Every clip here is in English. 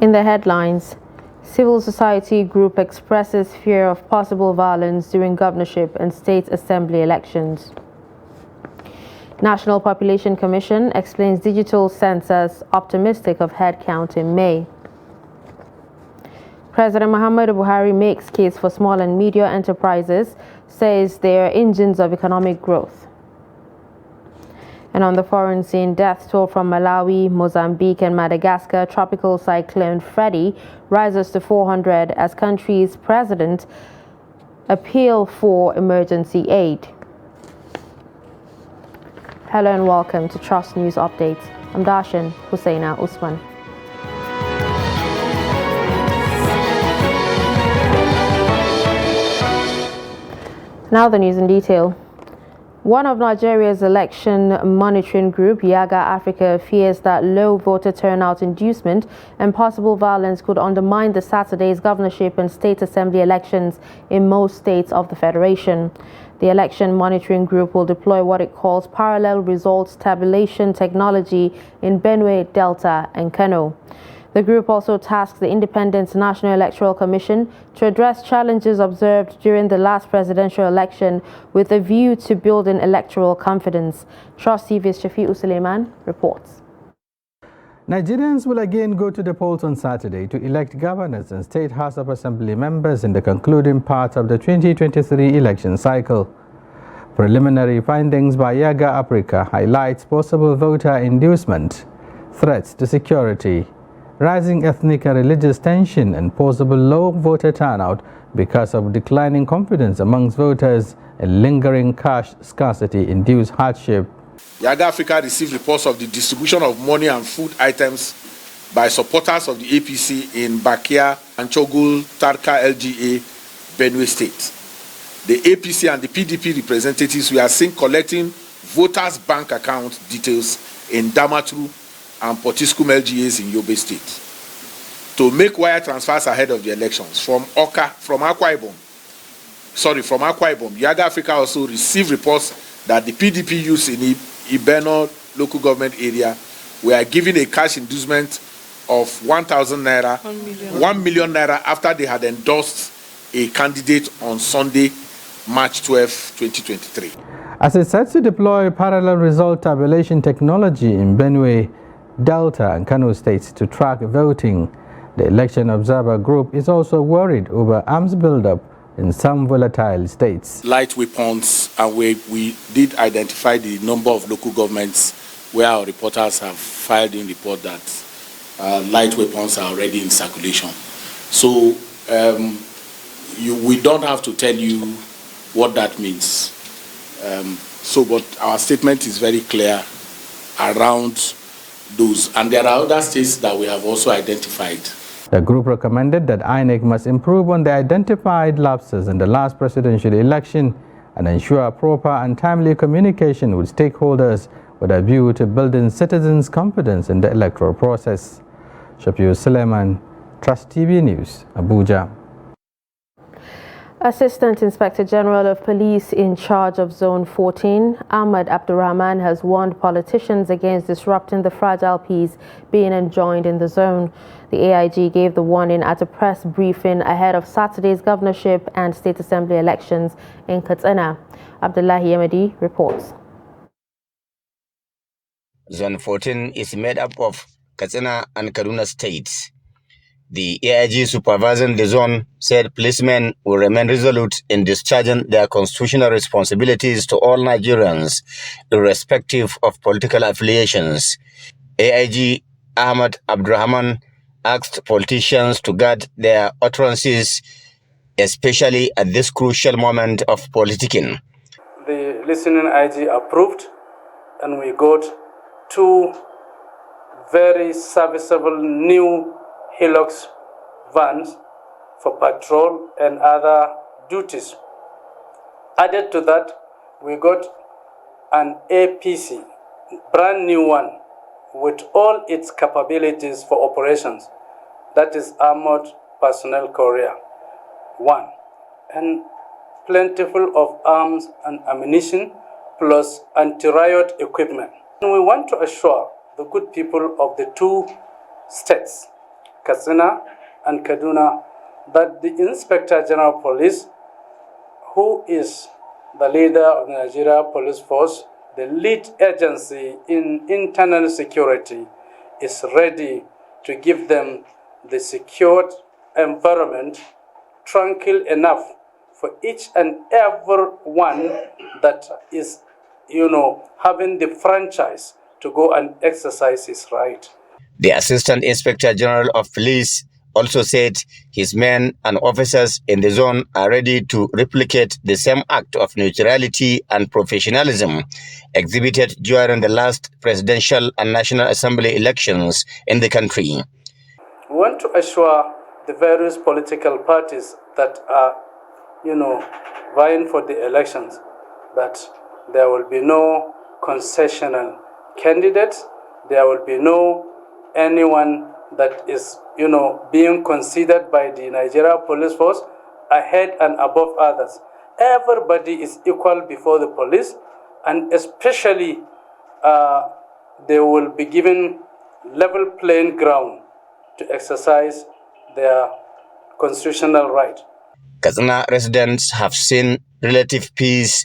In the headlines, civil society group expresses fear of possible violence during governorship and state assembly elections. National Population Commission explains digital census optimistic of head count in May. President Muhammadu Buhari makes case for small and medium enterprises, says they are engines of economic growth. And on the foreign scene, death toll from Malawi, Mozambique and Madagascar tropical cyclone Freddy rises to 400 as country's president appeal for emergency aid. Hello and welcome to Trust News Updates. I'm Darshan Hussaina Usman. Now the news in detail. One of Nigeria's election monitoring group, Yaga Africa, fears that low voter turnout inducement and possible violence could undermine the Saturday's governorship and state assembly elections in most states of the federation. The election monitoring group will deploy what it calls parallel results tabulation technology in Benue, Delta, and Kano. The group also tasked the Independent National Electoral Commission to address challenges observed during the last presidential election with a view to building electoral confidence. Trust TV's Shafi'u Suleiman reports. Nigerians will again go to the polls on Saturday to elect governors and State House of Assembly members in the concluding part of the 2023 election cycle. Preliminary findings by Yaga Africa highlights possible voter inducement, threats to security, rising ethnic and religious tension and possible low voter turnout because of declining confidence amongst voters and lingering cash scarcity-induced hardship. Yaga Africa received reports of the distribution of money and food items by supporters of the APC in Bakia and Chogul, Tarka, LGA, Benue State. The APC and the PDP representatives were seen collecting voters' bank account details in Damaturu and Potiskum LGAs in Yobe State to make wire transfers ahead of the elections. From Akwa Ibom, Yaga Africa also received reports that the PDP youths in Ibeno local government area were given a cash inducement of 1,000 naira, 1 million naira after they had endorsed a candidate on Sunday, March 12, 2023. As it sets to deploy parallel result tabulation technology in Benue, Delta and Kano states to track voting, the Election Observer Group is also worried over arms buildup in some volatile states. Light weapons, and we did identify the number of local governments where our reporters have filed in report that light weapons are already in circulation. So we don't have to tell you what that means. But our statement is very clear around those. And there are other states that we have also identified. The group recommended that INEC must improve on the identified lapses in the last presidential election and ensure proper and timely communication with stakeholders with a view to building citizens' confidence in the electoral process. Shafi'u Suleiman, Trust TV News, Abuja. Assistant Inspector General of Police in charge of Zone 14, Ahmad Abdurrahman, has warned politicians against disrupting the fragile peace being enjoined in the zone. The AIG gave the warning at a press briefing ahead of Saturday's governorship and state assembly elections in Katsina. Abdullahi Yemedi reports. Zone 14 is made up of Katsina and Kaduna states. The AIG supervising the zone said policemen will remain resolute in discharging their constitutional responsibilities to all Nigerians, irrespective of political affiliations. AIG Ahmad Abdurrahman asked politicians to guard their utterances, especially at this crucial moment of politicking. The listening IG approved, and we got 2 very serviceable new Hilux vans for patrol and other duties. Added to that, we got an APC, brand new one, with all its capabilities for operations. That is Armored Personnel Carrier 1, and plentiful of arms and ammunition, plus anti-riot equipment. And we want to assure the good people of the 2 states Katsina, and Kaduna that the Inspector General of Police, who is the leader of the Nigeria Police Force, the lead agency in internal security, is ready to give them the secured environment, tranquil enough for each and every one that is, having the franchise to go and exercise his right. The Assistant Inspector General of Police also said his men and officers in the zone are ready to replicate the same act of neutrality and professionalism exhibited during the last presidential and National Assembly elections in the country. We want to assure the various political parties that are, vying for the elections that there will be no concessional candidates, there will be no anyone that is, being considered by the Nigeria Police Force ahead and above others. Everybody is equal before the police, and especially they will be given level playing ground to exercise their constitutional right. Katsina residents have seen relative peace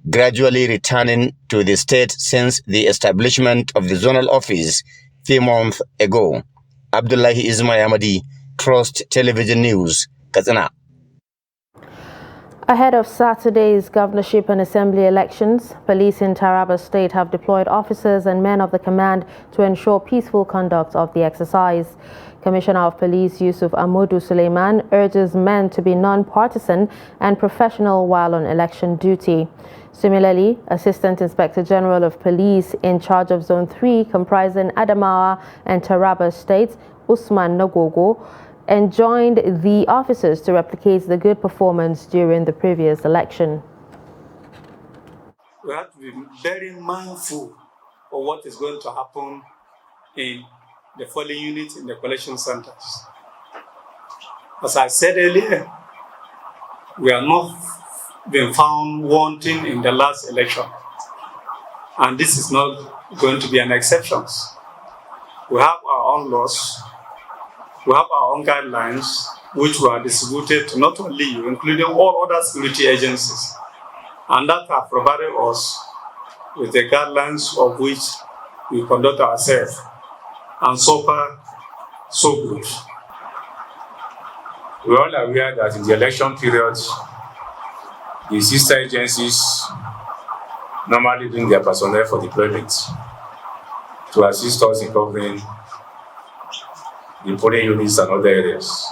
gradually returning to the state since the establishment of the zonal office 3 months ago. Abdullahi Ismail Ahmadi, Trust Television News, Katsina. Ahead of Saturday's governorship and assembly elections, police in Taraba State have deployed officers and men of the command to ensure peaceful conduct of the exercise. Commissioner of Police Yusuf Amudu Suleiman urges men to be non-partisan and professional while on election duty. Similarly, Assistant Inspector General of Police in charge of Zone 3, comprising Adamawa and Taraba States, Usman Nagogo, enjoined the officers to replicate the good performance during the previous election. We have to be very mindful of what is going to happen in the polling units in the collection centers. As I said earlier, we are not been found wanting in the last election, and this is not going to be an exception. We have our own laws, we have our own guidelines, which were distributed to not only you, including all other security agencies, and that have provided us with the guidelines of which we conduct ourselves, and so far, so good. We are all aware that in the election period, the sister agencies normally bring their personnel for deployment to assist us in covering the polling units and other areas.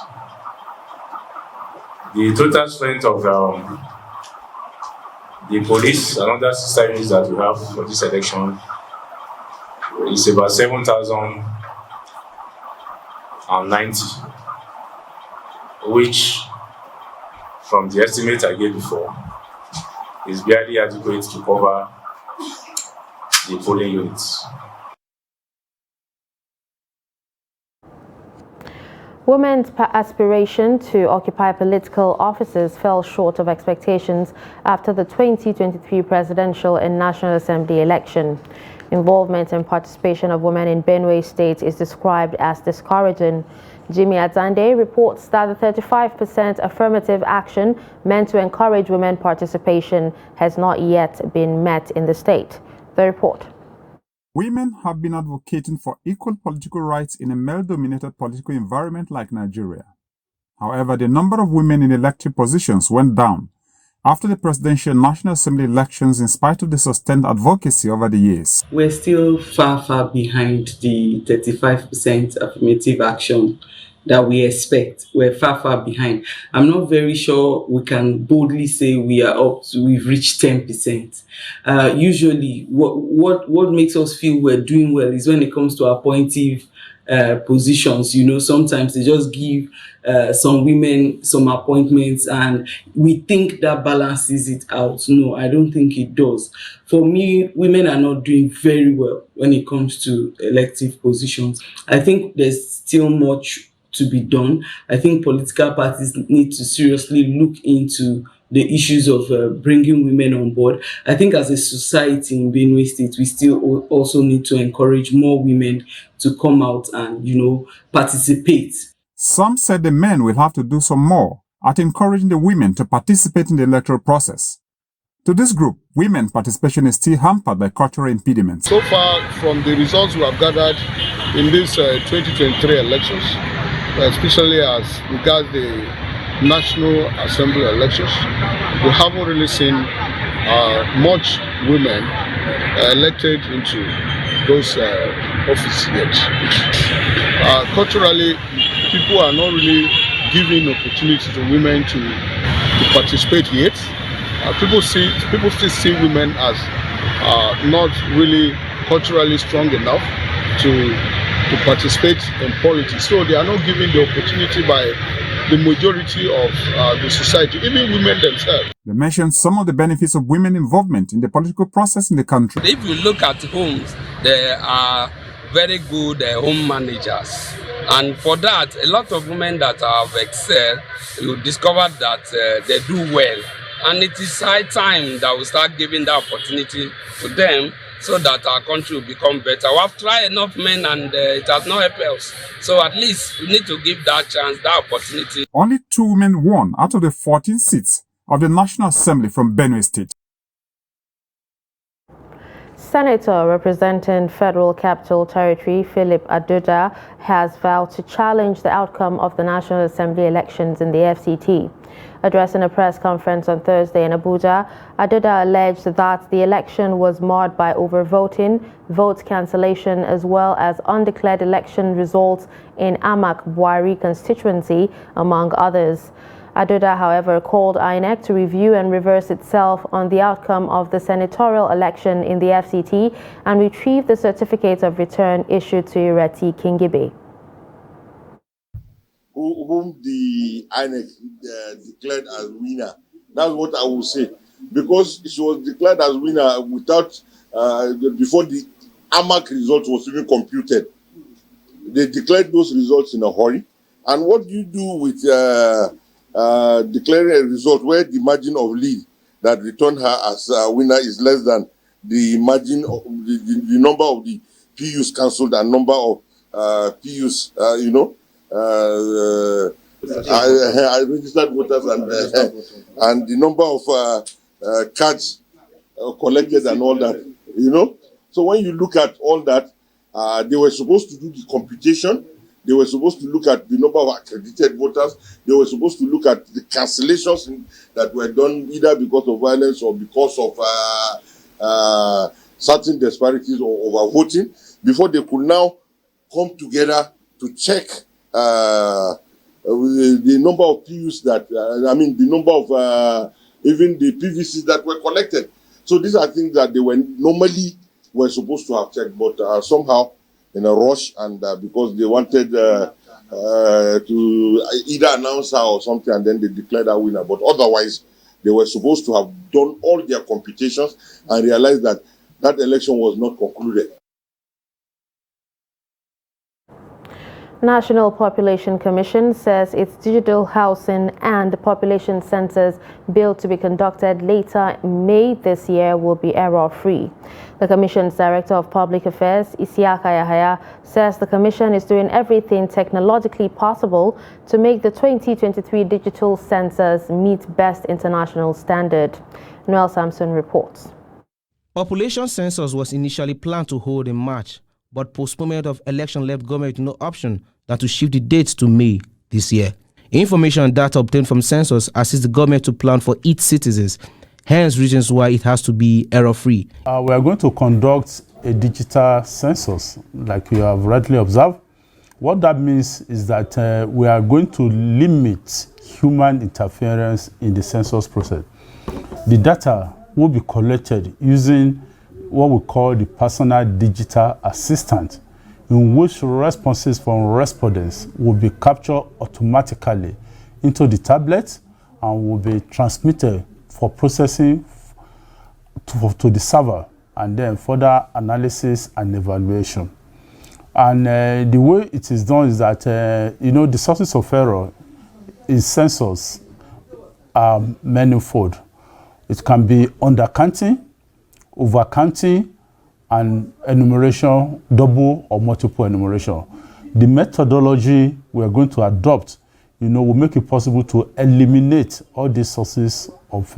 The total strength of the police and other sister units that we have for this election is about 7,090, which, from the estimate I gave before, is barely adequate to cover the polling units. Women's aspiration to occupy political offices fell short of expectations after the 2023 presidential and National Assembly election. Involvement and participation of women in Benue State is described as discouraging. Jimmy Adzande reports that the 35% affirmative action meant to encourage women participation has not yet been met in the state. The report. Women have been advocating for equal political rights in a male-dominated political environment like Nigeria. However, the number of women in elected positions went down after the presidential and National Assembly elections in spite of the sustained advocacy over the years. We're still far behind the 35% affirmative action that we expect. We're far behind. I'm not very sure we can boldly say we've reached 10%. Usually what makes us feel we're doing well is when it comes to appointive positions. Sometimes they just give some women some appointments and we think that balances it out. No, I don't think it does. For me, women are not doing very well when it comes to elective positions. I think there's still much to be done. I think political parties need to seriously look into the issues of bringing women on board. I think as a society in Benue State, we still also need to encourage more women to come out and, participate. Some said the men will have to do some more at encouraging the women to participate in the electoral process. To this group, women participation is still hampered by cultural impediments. So far, from the results we have gathered in these 2023 elections, especially as regards the National Assembly elections, we haven't really seen much women elected into those offices yet. Culturally, people are not really giving opportunity to women to participate yet. People still see women as not really culturally strong enough to participate in politics. So they are not given the opportunity by the majority of the society, even women themselves. They mentioned some of the benefits of women involvement in the political process in the country. If you look at homes, there are very good home managers. And for that, a lot of women that have excelled, you discover that they do well. And it is high time that we start giving that opportunity to them so that our country will become better. We have tried enough men and it has not helped us. So at least we need to give that chance, that opportunity. Only 2 women won out of the 14 seats of the National Assembly from Benue State. Senator representing Federal Capital Territory Philip Adoda has vowed to challenge the outcome of the National Assembly elections in the FCT. Addressing a press conference on Thursday in Abuja, Adoda alleged that the election was marred by overvoting, vote cancellation, as well as undeclared election results in Amak Buhari constituency, among others. Adoda, however, called INEC to review and reverse itself on the outcome of the senatorial election in the FCT and retrieve the certificate of return issued to Ireti Kingibe. Whom the INEC declared as winner. That's what I will say. Because she was declared as winner without, before the AMAC result was even computed. They declared those results in a hurry. And what do you do with declaring a result where the margin of lead that returned her as a winner is less than the margin of the number of the PUs cancelled and number of PUs, I registered voters and the number of cards collected and all that, So when you look at all that, they were supposed to do the computation. They were supposed to look at the number of accredited voters. They were supposed to look at the cancellations that were done either because of violence or because of certain disparities or overvoting before they could now come together to check the number of PUs that, the number of even the PVCs that were collected. So these are things that they were supposed to have checked, but somehow in a rush and because they wanted to either announce her or something and then they declared her winner. But otherwise, they were supposed to have done all their computations and realized that that election was not concluded. National Population Commission says its digital housing and population census bill to be conducted later May this year will be error-free. The Commission's Director of Public Affairs, Isiaka Yahaya, says the Commission is doing everything technologically possible to make the 2023 digital census meet best international standard. Noel Samson reports. Population census was initially planned to hold in March, but postponement of election left government no option than to shift the dates to May this year. Information and data obtained from census assists the government to plan for its citizens, hence reasons why it has to be error-free. We are going to conduct a digital census, like you have rightly observed. What that means is that we are going to limit human interference in the census process. The data will be collected using what we call the personal digital assistant, in which responses from respondents will be captured automatically into the tablet and will be transmitted for processing to the server and then further analysis and evaluation. And the way it is done is that, the sources of error in census are manifold. It can be undercounting, overcounting, and enumeration, double or multiple enumeration. the methodology we're going to adopt, will make it possible to eliminate all these sources of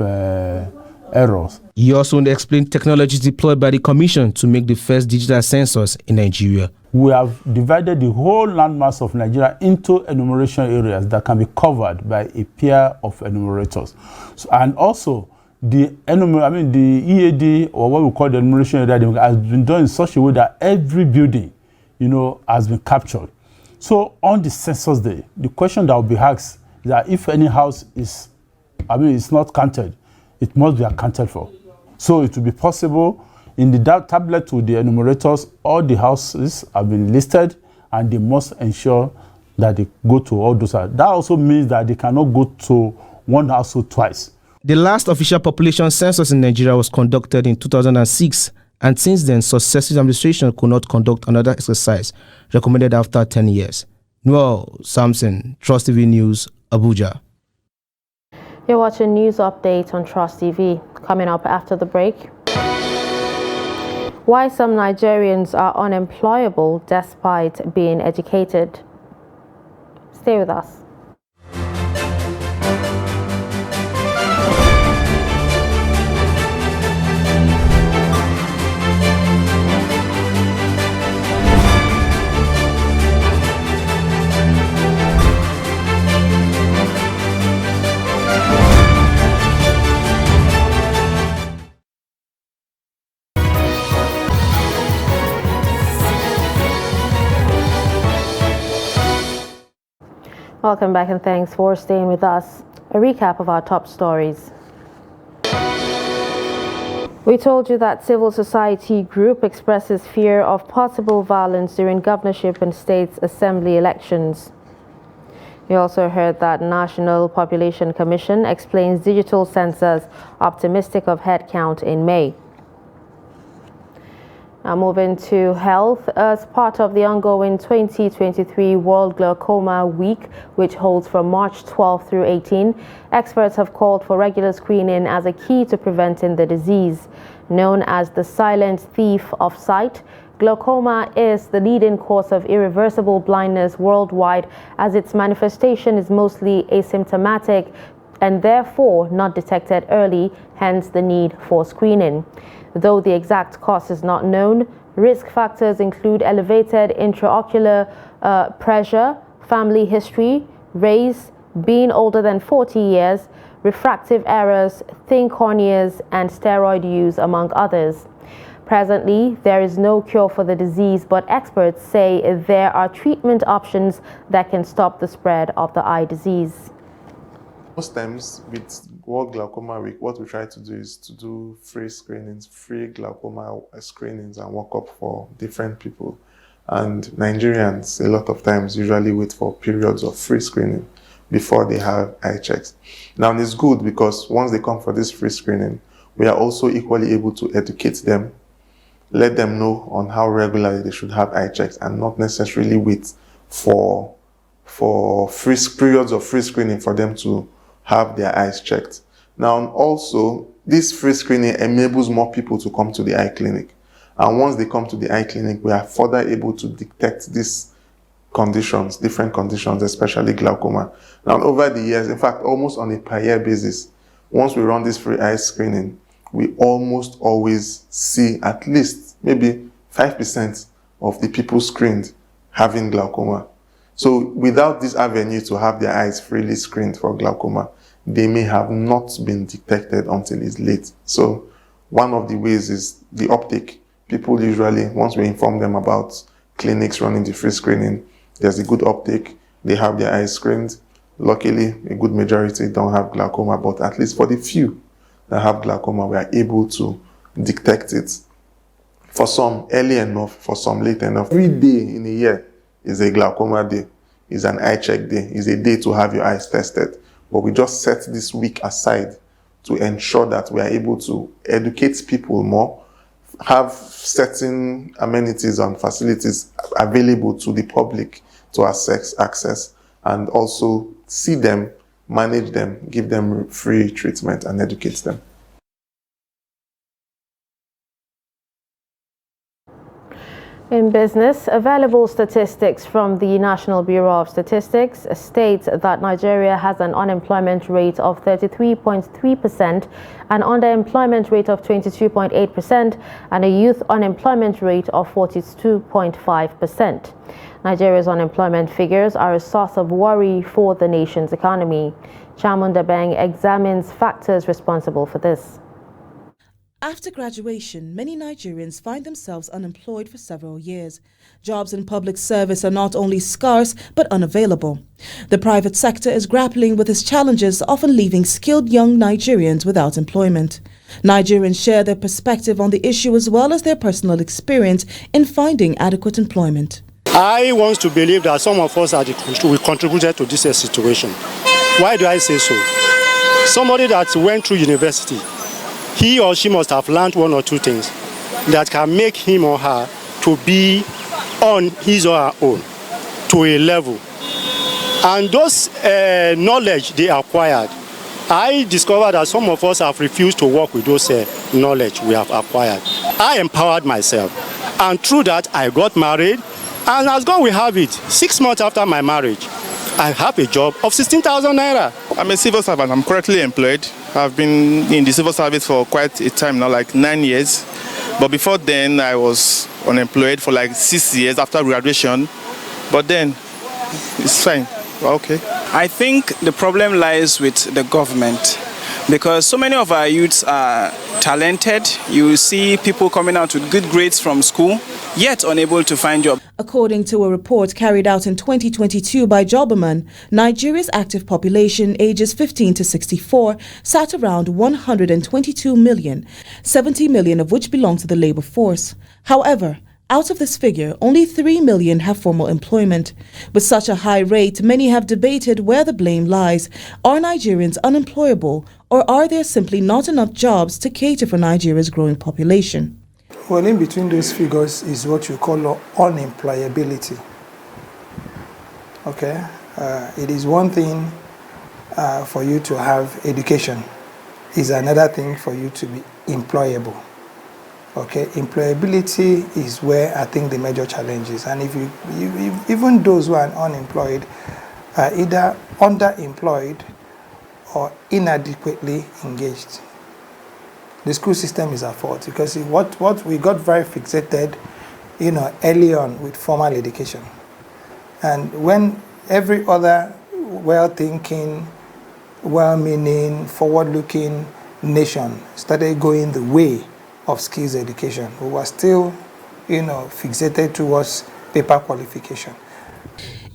errors. He also explained technologies deployed by the Commission to make the first digital census in Nigeria. We have divided the whole landmass of Nigeria into enumeration areas that can be covered by a pair of enumerators. So, and also, the EAD, or what we call the enumeration area, has been done in such a way that every building, has been captured. So on the census day, the question that will be asked is that if any house is not counted, it must be accounted for. So it will be possible in the tablet with the enumerators, all the houses have been listed and they must ensure that they go to all those houses. That also means that they cannot go to one household twice. The last official population census in Nigeria was conducted in 2006, and since then, successive administration could not conduct another exercise, recommended after 10 years. Noel Samson, Trust TV News, Abuja. You're watching News Update on Trust TV. Coming up after the break. Why some Nigerians are unemployable despite being educated. Stay with us. Welcome back and thanks for staying with us. A recap of our top stories. We told you that civil society group expresses fear of possible violence during governorship and states assembly elections. You also heard that National Population Commission explains digital census optimistic of headcount in May. Now moving to health, as part of the ongoing 2023 World Glaucoma Week, which holds from March 12 through 18, experts have called for regular screening as a key to preventing the disease. Known as the silent thief of sight, glaucoma is the leading cause of irreversible blindness worldwide, as its manifestation is mostly asymptomatic and therefore not detected early, hence the need for screening. Though the exact cause is not known, risk factors include elevated intraocular pressure, family history, race, being older than 40 years, refractive errors, thin corneas, and steroid use, among others. Presently, there is no cure for the disease, but experts say there are treatment options that can stop the spread of the eye disease. Most times with World Glaucoma Week, what we try to do is to do free screenings, free glaucoma screenings and workup for different people. And Nigerians, a lot of times, usually wait for periods of free screening before they have eye checks. Now, it's good because once they come for this free screening, we are also equally able to educate them, let them know on how regularly they should have eye checks and not necessarily wait for free periods of free screening for them to have their eyes checked. Now, also, this free screening enables more people to come to the eye clinic. And once they come to the eye clinic, we are further able to detect these conditions, different conditions, especially glaucoma. Now, over the years, in fact, almost on a per year basis, once we run this free eye screening, we almost always see at least maybe 5% of the people screened having glaucoma. So without this avenue to have their eyes freely screened for glaucoma, they may have not been detected until it's late. So one of the ways is the uptake. People usually, once we inform them about clinics running the free screening, there's a good uptake. They have their eyes screened. Luckily, a good majority don't have glaucoma, but at least for the few that have glaucoma, we are able to detect it. For some, early enough, for some, late enough. Every day in a year is a glaucoma day, is an eye check day, is a day to have your eyes tested. But we just set this week aside to ensure that we are able to educate people more, have certain amenities and facilities available to the public to access, and also see them, manage them, give them free treatment and educate them. In business, available statistics from the National Bureau of Statistics state that Nigeria has an unemployment rate of 33.3%, an underemployment rate of 22.8%, and a youth unemployment rate of 42.5%. Nigeria's unemployment figures are a source of worry for the nation's economy. Chamun Dabeng examines factors responsible for this. After graduation, many Nigerians find themselves unemployed for several years. Jobs in public service are not only scarce, but unavailable. The private sector is grappling with its challenges, often leaving skilled young Nigerians without employment. Nigerians share their perspective on the issue as well as their personal experience in finding adequate employment. I want to believe that some of us we contributed to this situation. Why do I say so? Somebody that went through university, he or she must have learned one or two things that can make him or her to be on his or her own to a level. And those knowledge they acquired, I discovered that some of us have refused to work with those knowledge we have acquired. I empowered myself, and through that I got married, and as God will have it, 6 months after my marriage, I have a job of 16,000 naira. I'm a civil servant. I'm currently employed. I've been in the civil service for quite a time now, like 9 years. But before then, I was unemployed for like 6 years after graduation. But then, it's fine. We're okay. I think the problem lies with the government, because so many of our youths are talented. You see people coming out with good grades from school, yet unable to find jobs. According to a report carried out in 2022 by Jobberman, Nigeria's active population ages 15 to 64 sat around 122 million, 70 million of which belong to the labor force. However, out of this figure, only 3 million have formal employment. With such a high rate, many have debated where the blame lies. Are Nigerians unemployable, or are there simply not enough jobs to cater for Nigeria's growing population? Well, in between those figures is what you call unemployability. Okay? It is one thing for you to have education. It's another thing for you to be employable. Okay? Employability is where I think the major challenge is. And if even those who are unemployed are either underemployed or inadequately engaged. The school system is at fault, because what we got very fixated, early on with formal education. And when every other well-thinking, well-meaning, forward-looking nation started going the way of skills education, we were still, fixated towards paper qualification.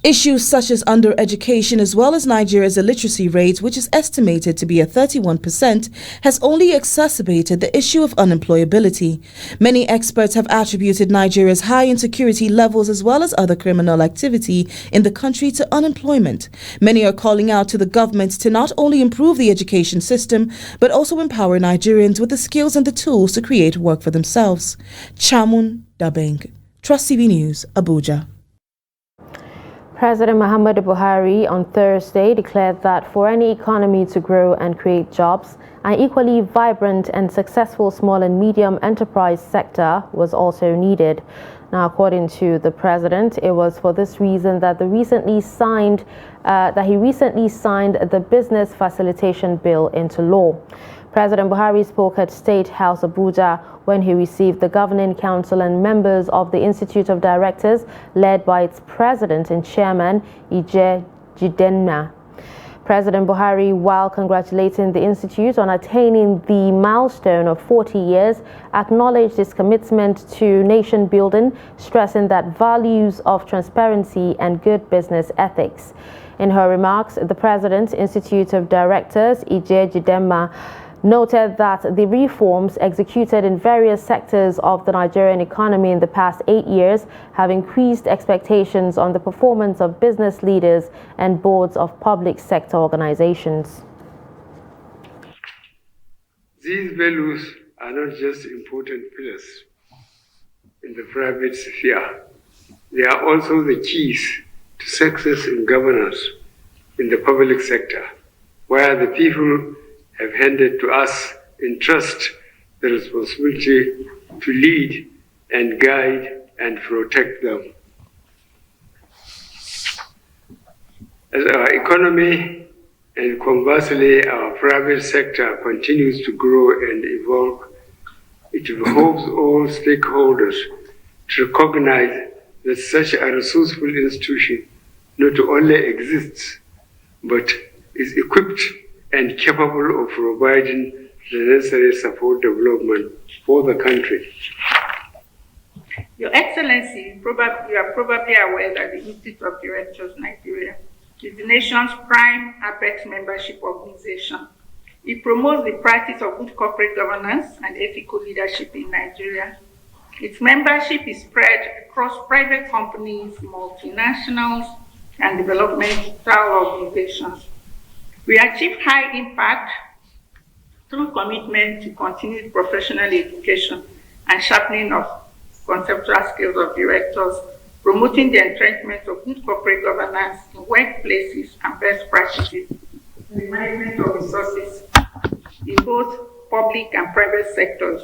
Issues such as undereducation as well as Nigeria's illiteracy rate, which is estimated to be at 31%, has only exacerbated the issue of unemployability. Many experts have attributed Nigeria's high insecurity levels as well as other criminal activity in the country to unemployment. Many are calling out to the government to not only improve the education system, but also empower Nigerians with the skills and the tools to create work for themselves. Chamun Dabeng, Trust TV News, Abuja. President Muhammadu Buhari on Thursday declared that for any economy to grow and create jobs, an equally vibrant and successful small and medium enterprise sector was also needed. Now, according to the president, it was for this reason that he recently signed the Business Facilitation Bill into law. President Buhari spoke at State House Abuja when he received the Governing Council and members of the Institute of Directors led by its president and chairman, Ije Jidenna. President Buhari, while congratulating the Institute on attaining the milestone of 40 years, acknowledged its commitment to nation building, stressing that values of transparency and good business ethics. In her remarks, the President, Institute of Directors, Ije Jidenna, noted that the reforms executed in various sectors of the Nigerian economy in the past 8 years have increased expectations on the performance of business leaders and boards of public sector organizations. These values are not just important pillars in the private sphere. They are also the keys to success in governance in the public sector, where the people have handed to us in trust the responsibility to lead and guide and protect them. As our economy and conversely our private sector continues to grow and evolve, it behoves all stakeholders to recognize that such a resourceful institution not only exists, but is equipped and capable of providing the necessary support development for the country. Your Excellency, you are probably aware that the Institute of Directors Nigeria is the nation's prime Apex membership organization. It promotes the practice of good corporate governance and ethical leadership in Nigeria. Its membership is spread across private companies, multinationals, and developmental organizations. We achieve high impact through commitment to continued professional education and sharpening of conceptual skills of directors, promoting the entrenchment of good corporate governance in workplaces and best practices in the management of resources in both public and private sectors.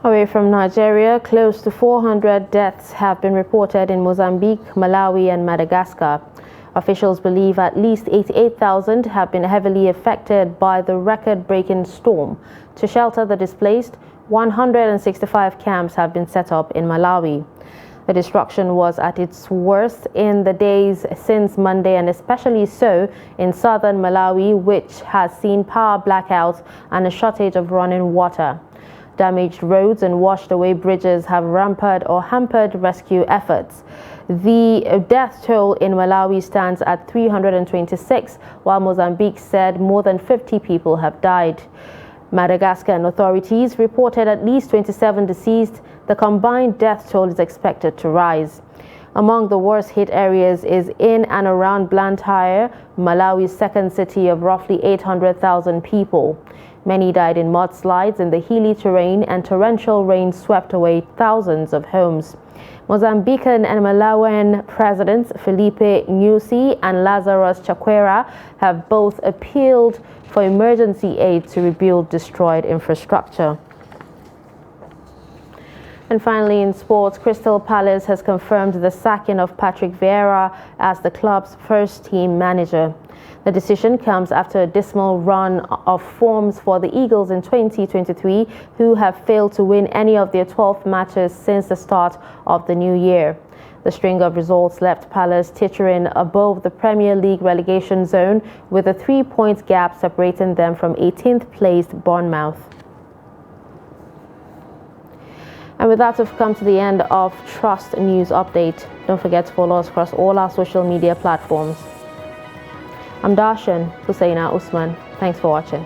Away from Nigeria, close to 400 deaths have been reported in Mozambique, Malawi, and Madagascar. Officials believe at least 88,000 have been heavily affected by the record-breaking storm. To shelter the displaced, 165 camps have been set up in Malawi. The destruction was at its worst in the days since Monday, and especially so in southern Malawi, which has seen power blackouts and a shortage of running water. Damaged roads and washed away bridges have hampered rescue efforts. The death toll in Malawi stands at 326, while Mozambique said more than 50 people have died. Madagascar authorities reported at least 27 deceased. The combined death toll is expected to rise. Among the worst hit areas is in and around Blantyre, Malawi's second city of roughly 800,000 people. Many died in mudslides in the hilly terrain, and torrential rain swept away thousands of homes. Mozambican and Malawian presidents Filipe Nyusi and Lazarus Chakwera have both appealed for emergency aid to rebuild destroyed infrastructure. And finally, in sports, Crystal Palace has confirmed the sacking of Patrick Vieira as the club's first-team manager. The decision comes after a dismal run of forms for the Eagles in 2023, who have failed to win any of their 12 matches since the start of the new year. The string of results left Palace teetering above the Premier League relegation zone, with a 3-point gap separating them from 18th placed Bournemouth. And with that, we've come to the end of Trust News Update. Don't forget to follow us across all our social media platforms. I'm Darshan Hussaina Usman. Thanks for watching.